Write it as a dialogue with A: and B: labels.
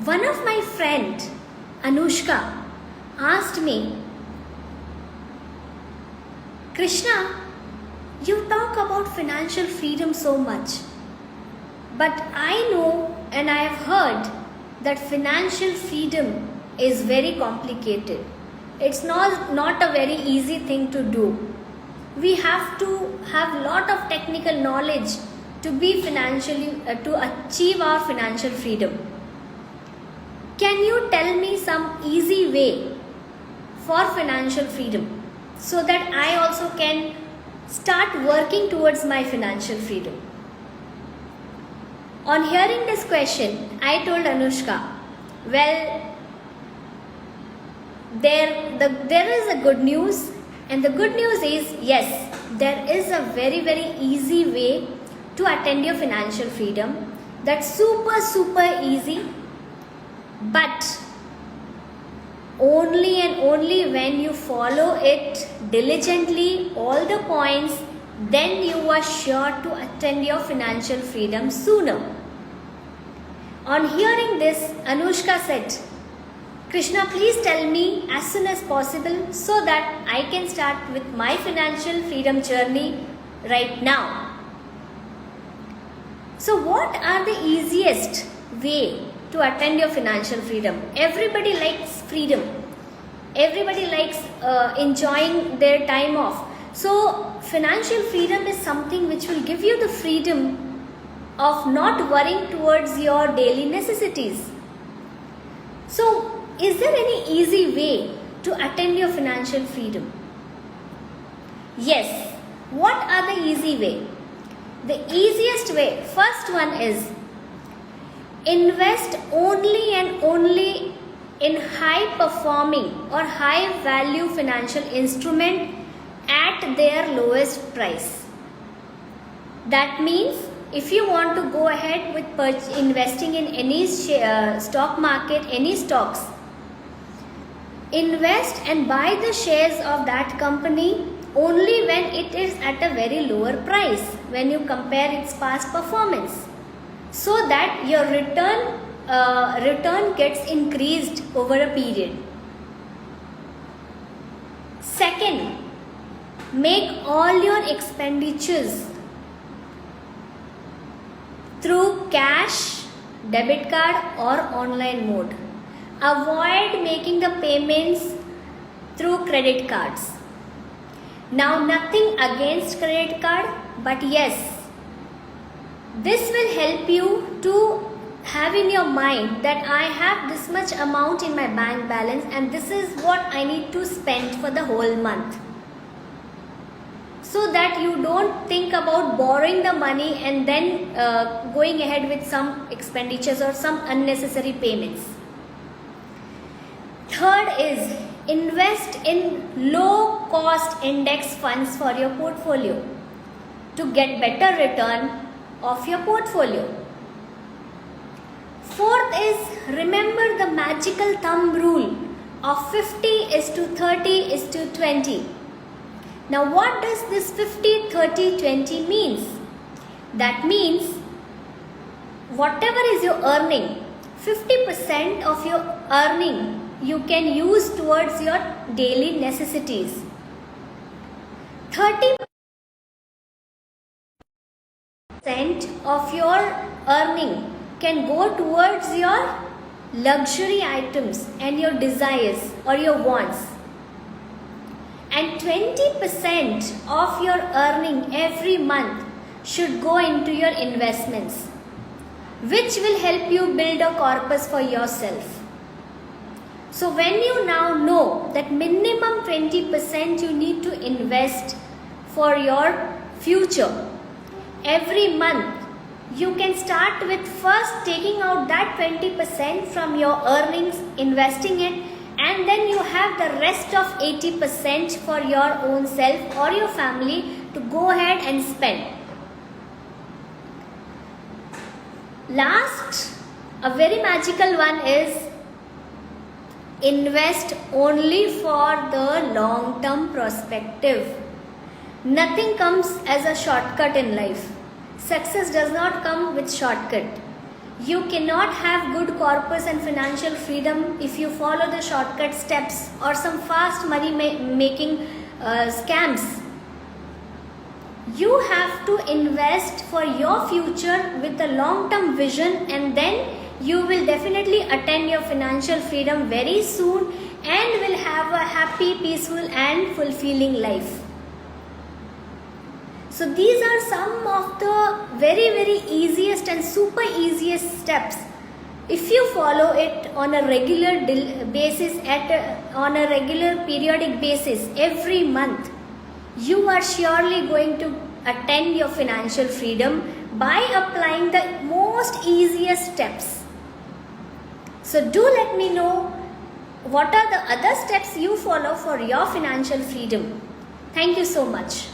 A: One of my friend, Anushka, asked me, Krishna, you talk about financial freedom so much, but I know and I have heard that financial freedom is very complicated. It's not a very easy thing to do. We have to have lot of technical knowledge to be to achieve our financial freedom. Can you tell me some easy way for financial freedom so that I also can start working towards my financial freedom? On hearing this question, I told Anushka, well, there is a good news, and the good news is yes, there is a very easy way to attain your financial freedom. That's super easy, but only and only when you follow it diligently, all the points, then you are sure to attain your financial freedom sooner. On hearing this, Anushka said, Krishna, please tell me as soon as possible so that I can start with my financial freedom journey right now. So what are the easiest way to attain your financial freedom? Everybody likes freedom. Everybody likes enjoying their time off. So financial freedom is something which will give you the freedom of not worrying towards your daily necessities. So is there any easy way to attain your financial freedom? Yes. What are the easy way? The easiest way, first one is invest only and only in high performing or high value financial instrument at their lowest price. That means if you want to go ahead with investing in any stock market, any stocks, invest and buy the shares of that company only when it is at a very lower price when you compare its past performance, so that your return gets increased over a period. Second, make all your expenditures through cash, debit card or online mode. Avoid making the payments through credit cards. Now, nothing against credit card, but yes, this will help you to have in your mind that I have this much amount in my bank balance and this is what I need to spend for the whole month. So that you don't think about borrowing the money and then going ahead with some expenditures or some unnecessary payments. Third is invest in low cost index funds for your portfolio to get better return of your portfolio. Fourth is remember the magical thumb rule of 50:30:20. Now what does this 50:30:20 means? That means whatever is your earning, 50% of your earning you can use towards your daily necessities. 30% of your earning can go towards your luxury items and your desires or your wants. And 20% of your earning every month should go into your investments, which will help you build a corpus for yourself. So when you now know that minimum 20% you need to invest for your future, every month you can start with first taking out that 20% from your earnings, investing it, and then you have the rest of 80% for your own self or your family to go ahead and spend. Last, a very magical one is invest only for the long-term perspective. Nothing comes as a shortcut in life. Success does not come with shortcut. You cannot have good corpus and financial freedom if you follow the shortcut steps or some fast money making scams. You have to invest for your future with a long term vision, and then you will definitely attain your financial freedom very soon and will have a happy, peaceful and fulfilling life. So these are some of the very easiest and super easiest steps. If you follow it on a regular basis, on a regular periodic basis every month, you are surely going to attain your financial freedom by applying the most easiest steps. So do let me know what are the other steps you follow for your financial freedom. Thank you so much.